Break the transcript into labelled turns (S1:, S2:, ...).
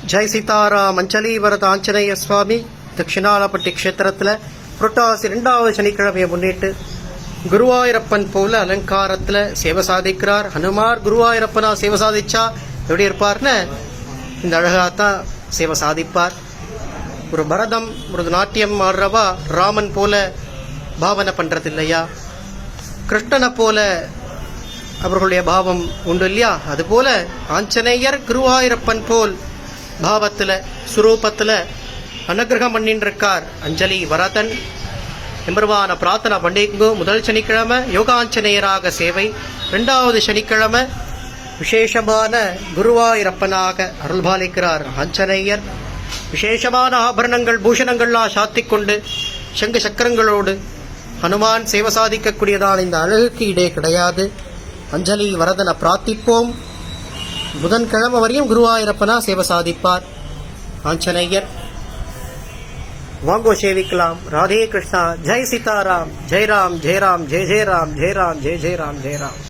S1: ஜெய் சீதாராம். அஞ்சலி வரத ஆஞ்சநேய சுவாமி தட்சிணாலப்பட்டி க்ஷேத்திரத்தில் புரட்டாசி 2வது சனிக்கிழமையை முன்னிட்டு குருவாயூரப்பன் போல அலங்காரத்தில் சேவை சாதிக்கிறார். ஹனுமார் குருவாயூரப்பனா சேவை சாதிச்சா எப்படி இருப்பார்னு இந்த அழகாத்தான் சேவை சாதிப்பார். ஒரு பரதம் ஒரு நாட்டியம் ஆடுறவா ராமன் போல பாவனை பண்றது இல்லையா, கிருஷ்ணனை போல அவர்களுடைய பாவம் உண்டு இல்லையா, அதுபோல ஆஞ்சநேயர் குருவாயூரப்பன் போல் பாவத்தில் சுரூபத்தில் அனுகிரகம் பண்ணிட்டு இருக்கார். அஞ்சலி வரதன் எம்பெருமான பிரார்த்தனை பண்ணிக்கோ. முதல் சனிக்கிழமை யோகாஞ்சநேயராக சேவை, 2வது சனிக்கிழமை விசேஷமான குருவாயூரப்பனாக அருள்பாலிக்கிறார் ஆஞ்சநேயர். விசேஷமான ஆபரணங்கள் பூஷணங்கள்லாம் சாத்திக் கொண்டு சங்கு சக்கரங்களோடு ஹனுமான் சேவை சாதிக்கக்கூடியதான இந்த அழகுக்கு இடே கிடையாது. அஞ்சலி வரதனை பிரார்த்திப்போம். புதன்கிழமை வரையும் குருவாயூரப்பனா சேவை சாதிப்பார் ஆஞ்சநேயர். வாங்கோ சேவிக்கலாம். ராதே கிருஷ்ணா. ஜெய் சீதாராம். ஜெய் ராம் ஜெய் ராம் ஜெய் ஜெய் ராம் ஜெய் ராம் ஜெய் ஜெய் ராம் ஜெய் ராம்.